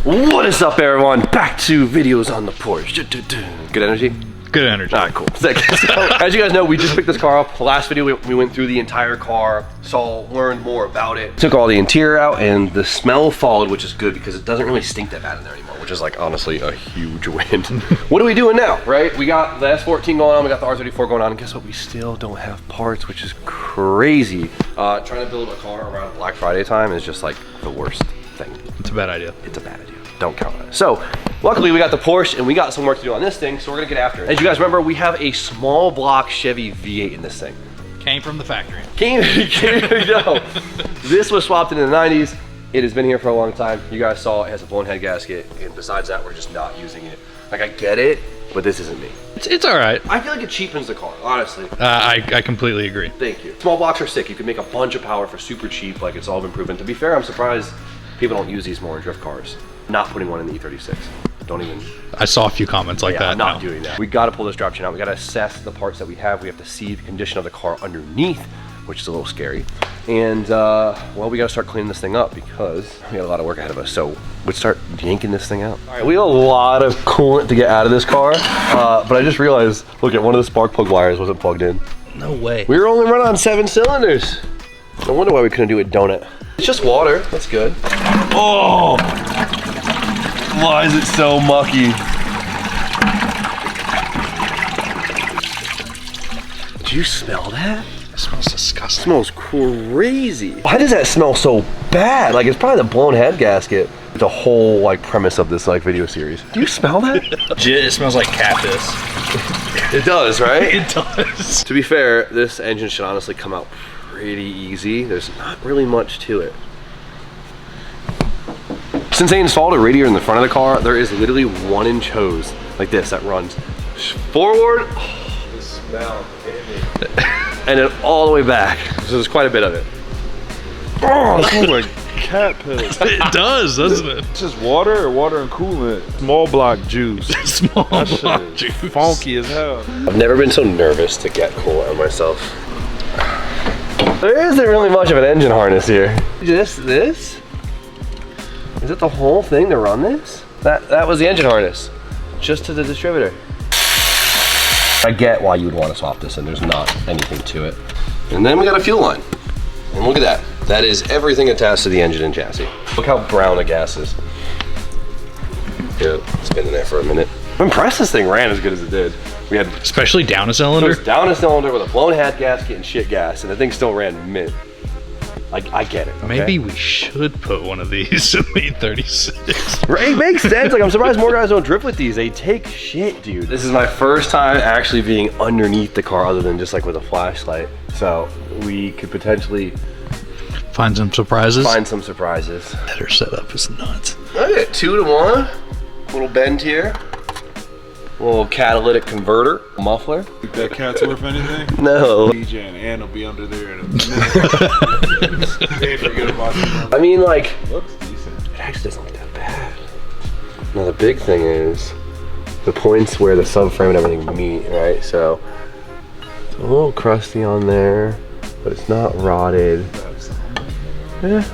What is up, everyone? Back to videos on the Porsche. Good energy? Good energy. All right, cool. So, as you guys know, we just picked this car up. Last video, we went through the entire car, learned more about it. Took all the interior out, and the smell followed, which is good because it doesn't really stink that bad in there anymore, which is like honestly a huge win. What are we doing now, right? We got the S14 going on, we got the R34 going on, and guess what? We still don't have parts, which is crazy. Trying to build a car around Black Friday time is just like the worst thing. It's a bad idea. It's a bad idea. Don't count on it. So, luckily we got the Porsche and we got some work to do on this thing, so we're gonna get after it. As you guys remember, we have a small block Chevy V8 in this thing. Came from the factory. No. This was swapped in the 90s. It has been here for a long time. You guys saw it has a blown head gasket, and besides that, we're just not using it. Like, I get it, but this isn't me. It's all right. I feel like it cheapens the car, honestly. I completely agree. Thank you. Small blocks are sick. You can make a bunch of power for super cheap, like it's all been proven. To be fair, I'm surprised people don't use these more in drift cars. Not putting one in the E36. Don't even. I saw a few comments like that. I'm not doing that. We got to pull this drop chain out. We got to assess the parts that we have. We have to see the condition of the car underneath, which is a little scary. And well, we got to start cleaning this thing up because we got a lot of work ahead of us. So let's start yanking this thing out. All right, we have a lot of coolant to get out of this car, but I just realized, look at one of the spark plug wires wasn't plugged in. No way. We were only running on 7 cylinders. No wonder why we couldn't do a donut. It's just water. That's good. Oh. Why is it so mucky? Did you smell that? It smells disgusting. It smells crazy. Why does that smell so bad? Like, it's probably the blown head gasket. It's a whole like premise of this like video series. Do you smell that? It smells like cat piss. It does, right? It does. To be fair, this engine should honestly come out pretty easy. There's not really much to it. Since they installed a radiator in the front of the car, there is literally 1 inch hose like this that runs forward. Oh, the smell. And then all the way back. So there's quite a bit of it. Oh, it smells like cat piss. It does, doesn't it? It's just water and coolant. Small block juice. Small block juice. Funky as hell. I've never been so nervous to get coolant on myself. There isn't really much of an engine harness here. Just this? Is it the whole thing to run this? That was the engine harness, just to the distributor. I get why you would want to swap this, and there's not anything to it. And then we got a fuel line. And look at that. That is everything attached to the engine and chassis. Look how brown the gas is. Yeah, it's been in there for a minute. I'm impressed this thing ran as good as it did. We had, especially down a cylinder. It was down a cylinder with a blown head gasket and shit gas, and the thing still ran mint. I get it. Okay? Maybe we should put one of these in the 36. Right, it makes sense. Like, I'm surprised more guys don't drift with these. They take shit, dude. This is my first time actually being underneath the car other than just like with a flashlight. So we could potentially find some surprises. Better setup is nuts. Okay, 2 to 1. Little bend here. Little catalytic converter, muffler. Think that cat's worth anything? No. DJ and Ann will be under there in a minute. Can't forget about it. I mean, like, Looks decent. it actually doesn't look that bad. Now the big thing is the points where the subframe and everything meet, right? So it's a little crusty on there, but it's not rotted. Yeah,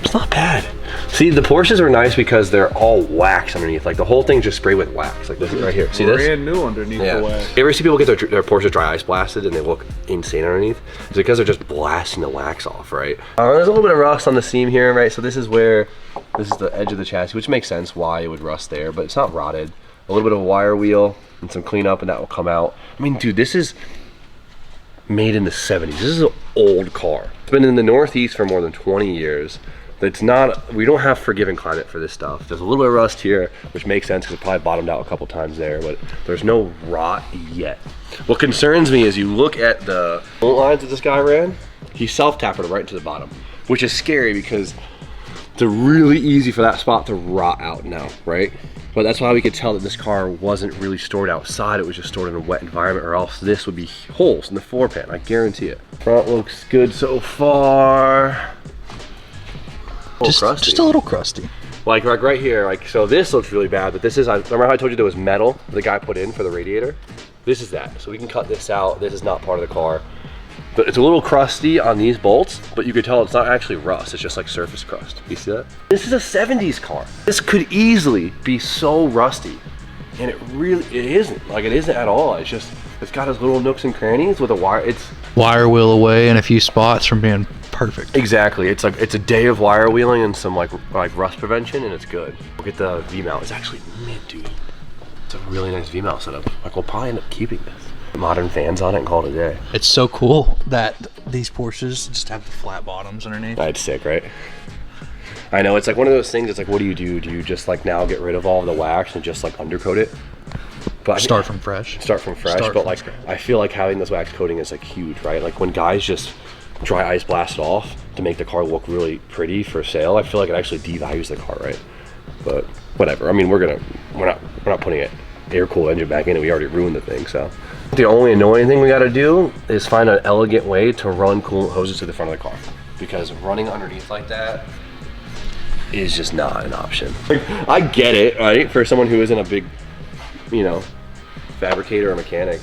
it's not bad. See, the Porsches are nice because they're all wax underneath. Like, the whole thing's just sprayed with wax. Like this right here. See this? Brand new underneath the wax. You ever see people get their Porsche dry ice blasted and they look insane underneath? It's because they're just blasting the wax off, right? There's a little bit of rust on the seam here, right? So this is the edge of the chassis, which makes sense why it would rust there, but it's not rotted. A little bit of a wire wheel and some cleanup and that will come out. I mean, dude, this is made in the 70s. This is an old car. It's been in the Northeast for more than 20 years. It's not, we don't have forgiving climate for this stuff. There's a little bit of rust here, which makes sense because it probably bottomed out a couple times there, but there's no rot yet. What concerns me is you look at the bolt lines that this guy ran, he self-tapped it right into the bottom, which is scary because it's really easy for that spot to rot out now, right? But that's why we could tell that this car wasn't really stored outside. It was just stored in a wet environment, or else this would be holes in the floor pan, I guarantee it. Front looks good so far. Just a little crusty. Like right here, like, so this looks really bad, but this is, remember how I told you there was metal the guy put in for the radiator? This is that, so we can cut this out. This is not part of the car. It's a little crusty on these bolts, but you could tell it's not actually rust. It's just like surface crust. You see that? This is a 70s car. This could easily be so rusty. And it isn't. Like, it isn't at all. It's just, it's got its little nooks and crannies with a wire. It's wire wheel away in a few spots from being perfect. Exactly. It's like, it's a day of wire wheeling and some like rust prevention, and it's good. Look at the V-mount. It's actually mint, dude. It's a really nice V-mount setup. Like, we'll probably end up keeping this. Modern fans on it and call it a day. It's so cool that these Porsches just have the flat bottoms underneath. That's sick, right? I know, it's like one of those things. It's like, what do? Do you just like now get rid of all of the wax and just like undercoat it? But start from fresh. But like, I feel like having this wax coating is like huge, right? Like when guys just dry ice blast it off to make the car look really pretty for sale, I feel like it actually devalues the car, right? But whatever. I mean, we're not putting an air-cooled engine back in it. We already ruined the thing, so. The only annoying thing we got to do is find an elegant way to run coolant hoses to the front of the car, because running underneath like that is just not an option. Like, I get it, right? For someone who isn't a big, you know, fabricator or mechanic,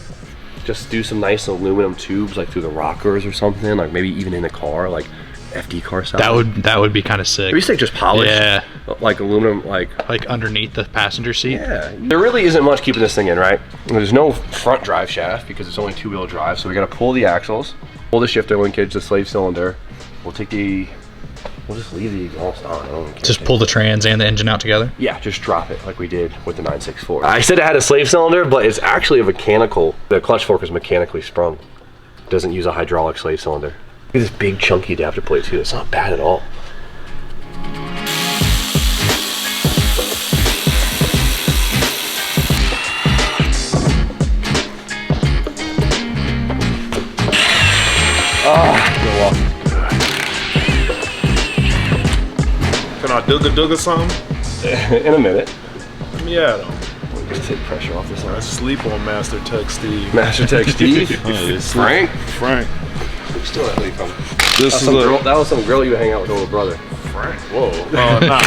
just do some nice aluminum tubes like through the rockers or something, like maybe even in the car, like FD car style. That would be kind of sick. Or you say just polish, yeah, like aluminum, like underneath the passenger seat. Yeah, there really isn't much keeping this thing in, right? There's no front drive shaft because it's only 2-wheel drive, so we got to pull the axles, pull the shifter linkage, the slave cylinder. We'll just leave the exhaust on. I don't care. Just pull the trans and the engine out together? Yeah, just drop it like we did with the 964. I said it had a slave cylinder, but it's actually a mechanical. The clutch fork is mechanically sprung. It doesn't use a hydraulic slave cylinder. Look at this big chunky adapter plate too. It's not bad at all. Go off. Can I dugga something? In a minute. Let me at him. Just take pressure off this I one. sleep on Master Tech Steve. Master Tech Steve? Frank? Frank. Still that leaf from. That That was some girl you hang out with, older brother. Frank. Whoa. Nah.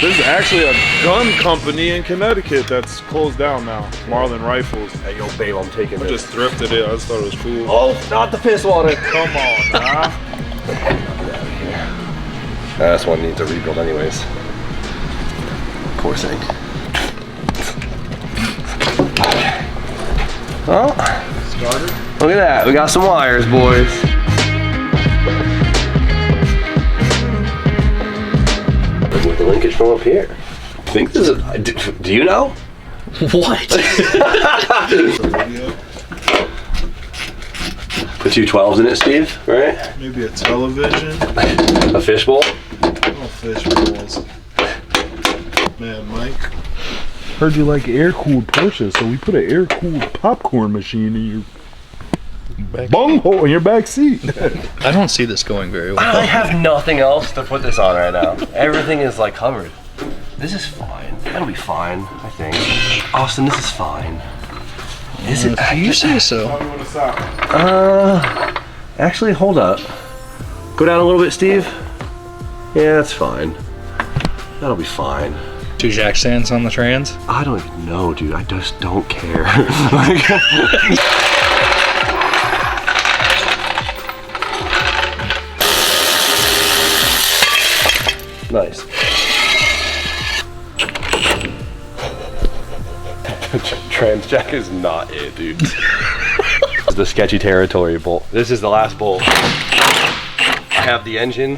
There's actually a gun company in Connecticut that's closed down now. Marlin Rifles. Hey, yo, babe, I'm taking I this. just thrifted it. I just thought it was cool. Oh, not the piss water. Come on, nah. This one needs a rebuild anyways. Poor thing. Oh, look at that. We got some wires, boys. With the linkage from up here. I think this is, do you know? What? The 212s in it, Steve, right? Maybe a television. A fishbowl? Oh, fish balls. Man, Mike. Heard you like air-cooled Porsche, so we put an air-cooled popcorn machine in your bunghole in your back seat. I don't see this going very well. I have nothing else to put this on right now. Everything is like covered. This is fine. That'll be fine, I think. Austin, this is fine. Is it? You say so. Actually, hold up. Go down a little bit, Steve. Yeah, that's fine. That'll be fine. 2 jack stands on the trans? I don't even know, dude. I just don't care. Nice. Trans jack is not it, dude. This is the sketchy territory bolt. This is the last bolt. I have the engine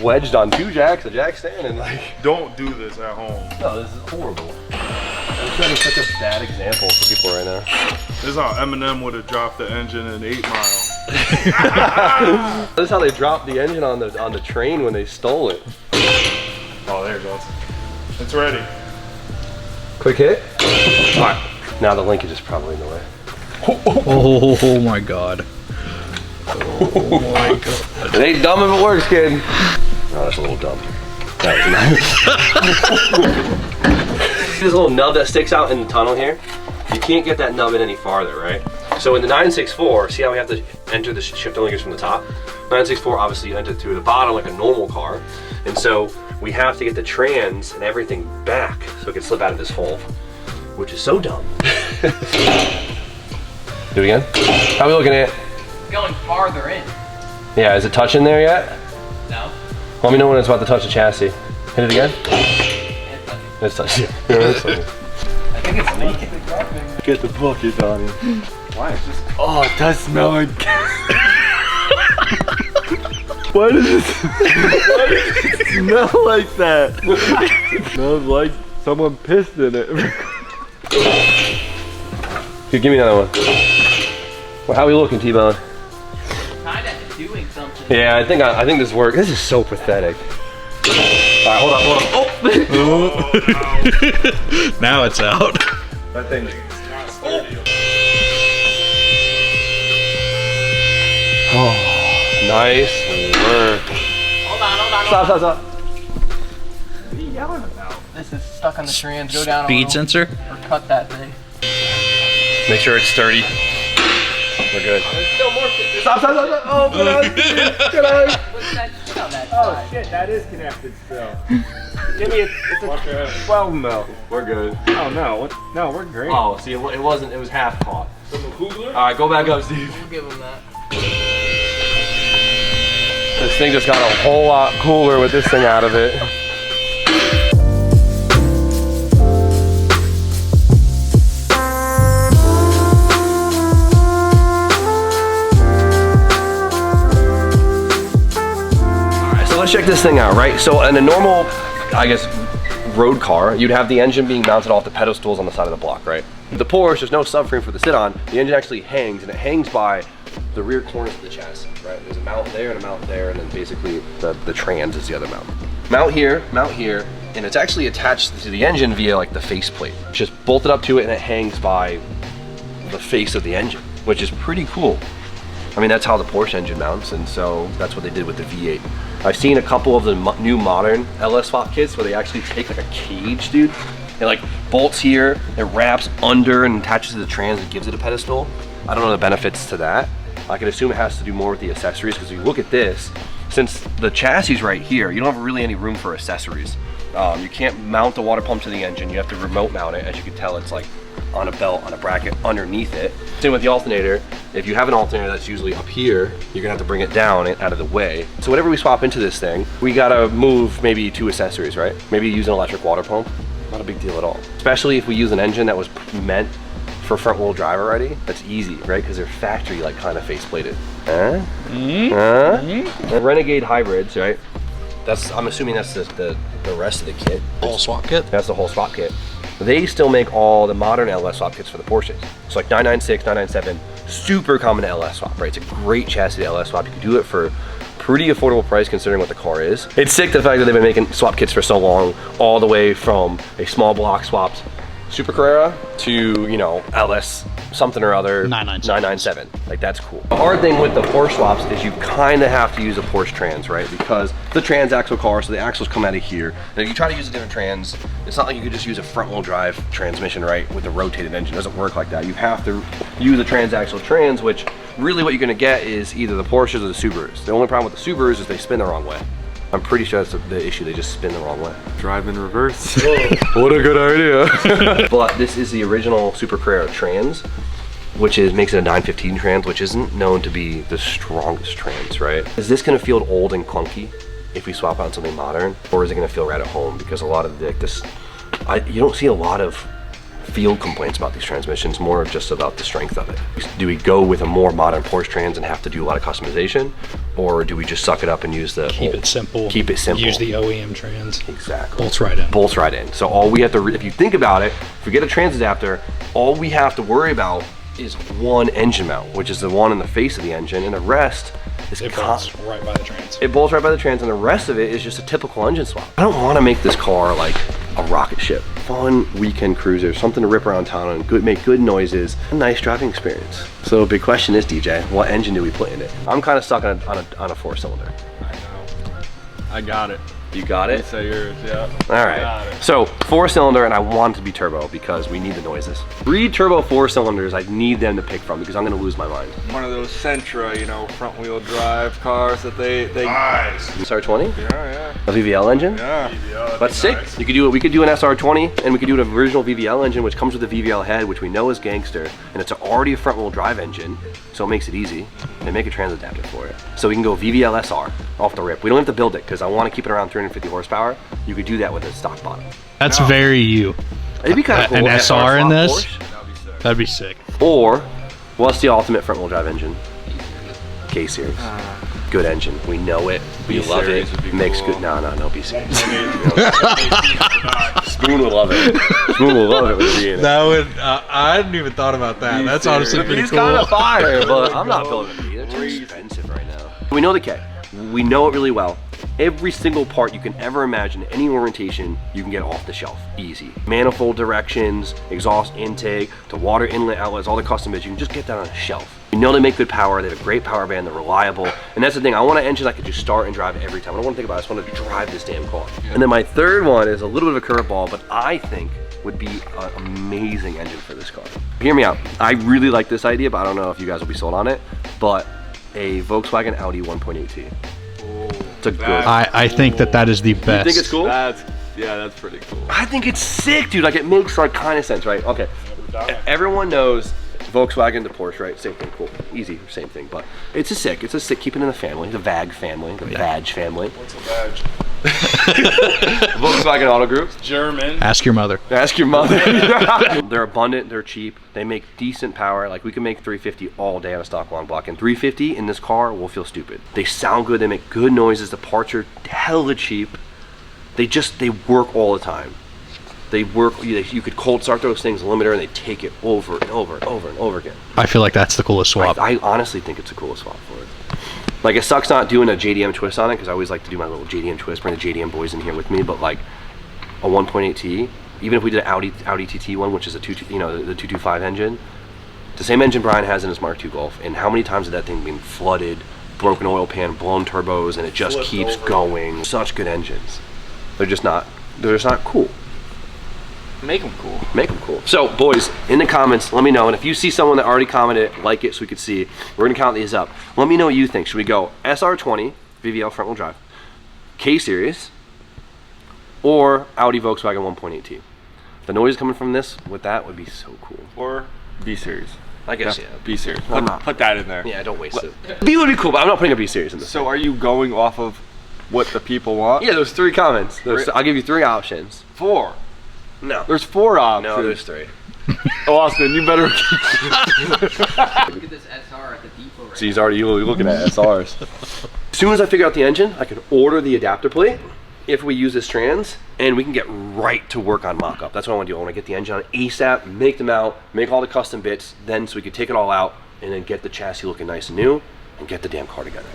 wedged on 2 jacks, a jack stand, and like. Don't do this at home. No, this is horrible. I'm setting such a bad example for people right now. This is how Eminem would have dropped the engine in 8 Mile. This is how they dropped the engine on the train when they stole it. Oh, there it goes. It's ready. Quick hit. All right. Now the linkage is probably in the way. Oh my god. Oh my god. It ain't dumb if it works, kid. Oh, that's a little dumb. That was nice. This little nub that sticks out in the tunnel here, you can't get that nub in any farther, right? So in the 964, see how we have to enter the shifter linkage from the top? 964, obviously you enter through the bottom like a normal car. And so we have to get the trans and everything back so it can slip out of this hole, which is so dumb. Do it again. How are we looking at? going farther in. Yeah, is it touching there yet? No. Let me know when it's about to touch the chassis. Hit it again? It's touching. I think it's leaking. Get the bucket, Donnie. Why? It's just... Oh, it does smell like. Why does it smell like that? It smells like someone pissed in it. Here, give me another one. Well, how are we looking, T-Bone? Kinda doing something. Yeah, I think this works. This is so pathetic. Alright, hold on. Oh! Now it's out. That thing. Oh, nice work. Hold on. Stop. What are you yelling about? This is stuck on the trans. Go down a Speed little. sensor? Or cut that thing. Make sure it's sturdy. We're good. There's still more shit. Stop. Oh, good on. What's that shit on that Oh side? shit, that is connected still. Give me it's a 12 mil. We're good. Oh no, no, we're great. Oh, see, it wasn't. It was half caught. All right, go back up, Steve. We'll give him that. This thing just got a whole lot cooler with this thing out of it. Alright, so let's check this thing out, right? So in a normal, I guess, road car, you'd have the engine being mounted off the pedestals on the side of the block, right? The Porsche, there's no subframe for the sit-on. The engine actually hangs, and it hangs by the rear corners of the chassis, right? There's a mount there and a mount there, and then basically the trans is the other mount. Mount here, and it's actually attached to the engine via like the faceplate. It's just bolted up to it, and it hangs by the face of the engine, which is pretty cool. I mean, that's how the Porsche engine mounts, and so that's what they did with the V8. I've seen a couple of the new modern LS swap kits where they actually take like a cage, dude. It like bolts here, it wraps under and attaches to the trans and gives it a pedestal. I don't know the benefits to that. I can assume it has to do more with the accessories, because if you look at this, since the chassis is right here, you don't have really any room for accessories. You can't mount the water pump to the engine. You have to remote mount it. As you can tell, it's like on a belt, on a bracket underneath it. Same with the alternator. If you have an alternator that's usually up here, you're gonna have to bring it down and out of the way. So whenever we swap into this thing, we gotta move maybe 2 accessories, right? Maybe use an electric water pump. Not a big deal at all. Especially if we use an engine that was meant for front wheel drive already. That's easy, right? Because they're factory like kind of faceplated. The Renegade hybrids, right? I'm assuming that's the rest of the kit. Whole swap kit? That's the whole swap kit. They still make all the modern LS swap kits for the Porsches. So like 996, 997, super common LS swap, right? It's a great chassis to LS swap. You can do it for pretty affordable price considering what the car is. It's sick the fact that they've been making swap kits for so long, all the way from a small block swapped Super Carrera to, you know, LS something or other 997. Like, that's cool. The hard thing with the Porsche swaps is you kind of have to use a Porsche trans, right? Because the transaxle car, so the axles come out of here. And if you try to use a different trans, it's not like you could just use a front wheel drive transmission, right? With a rotated engine. It doesn't work like that. You have to use a transaxle trans, which really what you're gonna get is either the Porsches or the Subarus. The only problem with the Subarus is they spin the wrong way. I'm pretty sure that's the issue, they just spin the wrong way. Drive in reverse. What a good idea. But this is the original Super Carrera trans, which makes it a 915 trans, which isn't known to be the strongest trans, right? Is this gonna feel old and clunky if we swap out something modern? Or is it gonna feel right at home? Because a lot of you don't see a lot of field complaints about these transmissions, more just about the strength of it. Do we go with a more modern Porsche trans and have to do a lot of customization? Or do we just suck it up and use Keep it simple. Keep it simple. Use the OEM trans. Exactly. Bolts right in. Bolts right in. So all we have to, if you think about it, if we get a trans adapter, all we have to worry about is one engine mount, which is the one in the face of the engine, and the rest is It bolts right by the trans. It bolts right by the trans, and the rest of it is just a typical engine swap. I don't want to make this car like a rocket ship. Fun weekend cruiser, something to rip around town and make good noises, a nice driving experience. So big question is, DJ, what engine do we put in it? I'm kind of stuck on a 4-cylinder. I know. I got it. You got it? Say yours, yeah. All right. So 4-cylinder, and I want it to be turbo because we need the noises. 3 turbo 4-cylinders, I need them to pick from because I'm going to lose my mind. One of those Sentra, you know, front wheel drive cars that they Nice. SR20? Yeah. A VVL engine? Yeah. That's sick. Nice. You could do it. We could do an SR20, and we could do an original VVL engine, which comes with a VVL head, which we know is gangster, and it's already a front-wheel drive engine, so it makes it easy. they make a trans adapter for it. So we can go VVL SR off the rip. We don't have to build it because I want to keep it around 350 horsepower. You could do that with a stock bottom. That's very you. It'd be kind of cool. An SR in this? Porsche. That'd be sick. Or, what's the ultimate front wheel drive engine? K Series. Good engine. We know it. We love it. Makes cool. Good. No, B Series. Spoon will love it. Spoon will love it with the That would. I hadn't even thought about that. That's honestly pretty cool. He's kind of fire, but I'm not building it. They're too expensive right now. We know the K. We know it really well. Every single part you can ever imagine, any orientation, you can get off the shelf, easy. Manifold directions, exhaust intake, to water inlet outlets, all the custom bits, you can just get that on a shelf. You know they make good power, they have a great power band, they're reliable, and that's the thing, I want an engine I could just start and drive every time. I don't want to think about it, I just want to drive this damn car. And then my third one is a little bit of a curveball, but I think would be an amazing engine for this car. Hear me out, I really like this idea, but I don't know if you guys will be sold on it, but a Volkswagen Audi 1.8T. It's a good. I think that is the best. You think it's cool? Yeah, that's pretty cool. I think it's sick, dude. Like, it makes like kind of sense, right? Okay. Everyone knows Volkswagen to Porsche, right? Same thing, cool. Easy, same thing. But it's a sick, keep it in the family, the VAG family, the VAG family. What's a badge? Volkswagen Auto Group. German. Ask your mother. Ask your mother. They're abundant, they're cheap, they make decent power. Like, we can make 350 all day on a stock long block, and 350 in this car will feel stupid. They sound good, they make good noises, the parts are hella cheap. They work all the time. They work, you could cold start those things, limiter, and they take it over and over and over and over again. I feel like that's the coolest swap. I honestly think it's the coolest swap for it. Like, it sucks not doing a JDM twist on it, because I always like to do my little JDM twist, bring the JDM boys in here with me, but like a 1.8T, even if we did an Audi TT one, which is a the 225 engine, the same engine Brian has in his Mark II Golf, and how many times has that thing been flooded, broken oil pan, blown turbos, and it just keeps going. Such good engines. They're just not cool. Make them cool. Make them cool. So, boys, in the comments, let me know. And if you see someone that already commented, like it so we could see. We're going to count these up. Let me know what you think. Should we go SR20, VVL front wheel drive, K Series, or Audi Volkswagen 1.8T? The noise coming from this with that would be so cool. Or B Series. I guess, yeah. B Series. Put that in there. Yeah, don't waste it. B would be cool, but I'm not putting a B Series in this. So, are you going off of what the people want? Yeah, there's 3 comments. I'll give you 3 options. 4. No. There's 4 options. No, there's 3. Austin, you better. Look at this SR at the depot right So he's already looking at SRs. As soon as I figure out the engine, I can order the adapter plate if we use this trans, and we can get right to work on mock-up. That's what I want to do. I want to get the engine on ASAP, make them out, make all the custom bits, then so we could take it all out and then get the chassis looking nice and new and get the damn car together.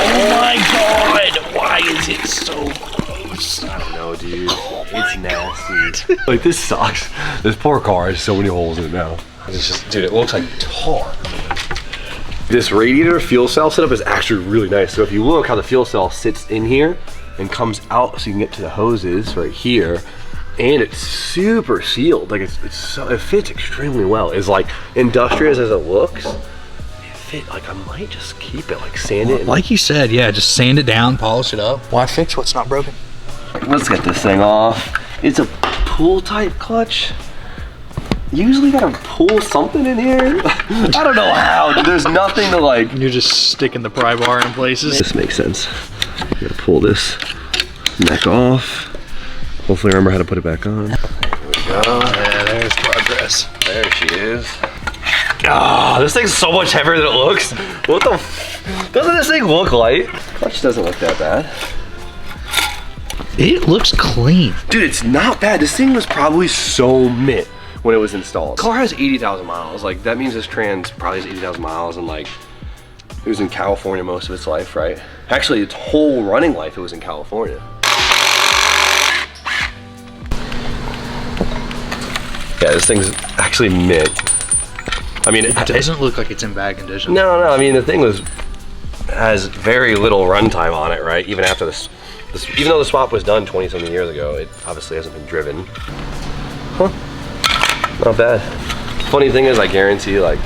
Oh my god! Why is it so close? I don't know, dude. It's nasty. Like, this sucks. This poor car has so many holes in it now. It's just, dude, it looks like tar. This radiator fuel cell setup is actually really nice. So if you look how the fuel cell sits in here and comes out so you can get to the hoses right here, and it's super sealed. Like, it fits extremely well. It's like industrious as it looks. Like, I might just keep it, like, sand it. Like you said, yeah, just sand it down, polish it up. Why fix what's not broken? Let's get this thing off. It's a pull type clutch. Usually gotta pull something in here. I don't know how. There's nothing to, like. You're just sticking the pry bar in places. This makes sense. You gotta pull this neck off. Hopefully remember how to put it back on. There we go. Yeah, there's progress. There she is. Ah, this thing's so much heavier than it looks. What the doesn't this thing look light? Clutch doesn't look that bad. It looks clean. Dude, it's not bad. This thing was probably so mint when it was installed. The car has 80,000 miles. Like, that means this trans probably has 80,000 miles, and like, it was in California most of its life, right? Actually, its whole running life, it was in California. Yeah, this thing's actually mint. I mean, It doesn't look like it's in bad condition. No, I mean, the thing has very little runtime on it, right? Even after this, even though the swap was done 20-something years ago, it obviously hasn't been driven. Huh, not bad. Funny thing is, I guarantee, like,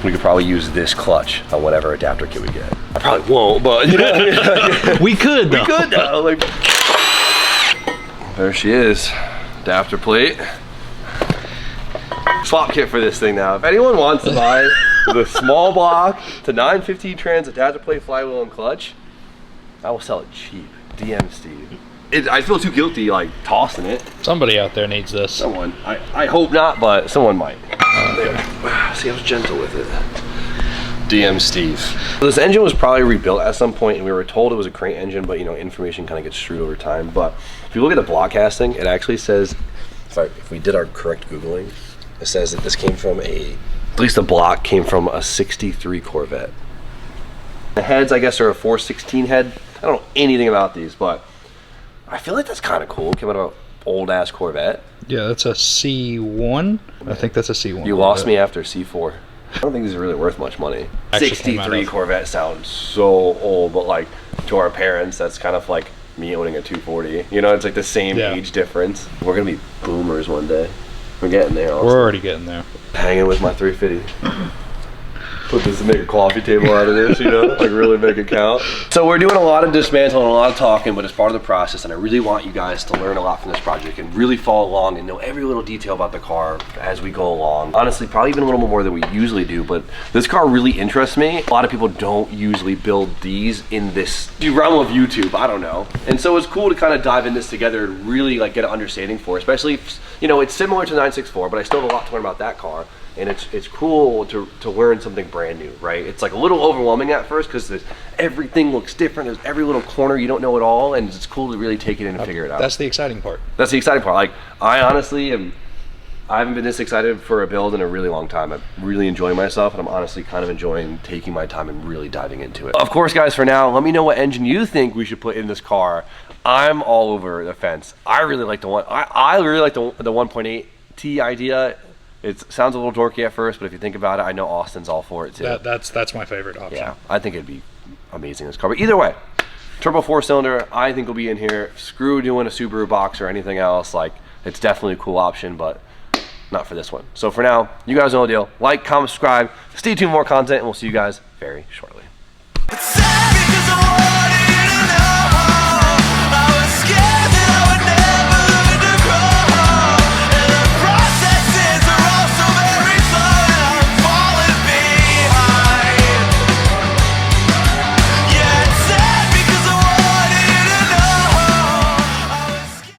we could probably use this clutch on whatever adapter kit we get. I probably won't, but, you know what I mean? We could, though. We could, though. Like, there she is, adapter plate. swap kit for this thing now. If anyone wants to buy the small block to 915 trans adapter plate, flywheel, and clutch, I will sell it cheap. DM Steve. I feel too guilty like tossing it. Somebody out there needs this. Someone. I hope not, but someone might. See, I was gentle with it. DM Steve. This engine was probably rebuilt at some point, and we were told it was a crate engine, but you know, information kind of gets screwed over time. But if you look at the block casting, it actually says, if we did our correct Googling, it says that this came from at least the block came from a 63 Corvette. The heads, I guess, are a 416 head. I don't know anything about these, but I feel like that's kind of cool. Came out of an old ass Corvette. Yeah, that's a C1. I think that's a C1. You lost me after C4. I don't think these are really worth much money. Actually 63 Corvette sounds so old, but like to our parents, that's kind of like me owning a 240. You know, it's like the same age difference. We're gonna be boomers one day. We're getting there. Honestly. We're already getting there. Hanging with my 350. Put this to make a coffee table out of this, you know, like really make it count. So we're doing a lot of dismantling, a lot of talking, but it's part of the process, and I really want you guys to learn a lot from this project and really follow along and know every little detail about the car as we go along. Honestly, probably even a little more than we usually do, but this car really interests me. A lot of people don't usually build these in this realm of YouTube, I don't know. And so it's cool to kind of dive in this together and really like get an understanding for it, especially if, you know, it's similar to 964, but I still have a lot to learn about that car. And it's cool to learn something brand new, right? It's like a little overwhelming at first because everything looks different. There's every little corner, you don't know it all, and it's cool to really take it in and figure it out. That's the exciting part. That's the exciting part. Like, I honestly I haven't been this excited for a build in a really long time. I'm really enjoying myself, and I'm honestly kind of enjoying taking my time and really diving into it. Of course, guys, for now, let me know what engine you think we should put in this car. I'm all over the fence. I really like the one. I really like the 1.8T idea. It sounds a little dorky at first, but if you think about it, I know Austin's all for it too. That's my favorite option. Yeah, I think it'd be amazing in this car. But either way, turbo 4-cylinder, I think will be in here. Screw doing a Subaru box or anything else. Like, it's definitely a cool option, but not for this one. So for now, you guys know the deal. Like, comment, subscribe. Stay tuned for more content, and we'll see you guys very shortly.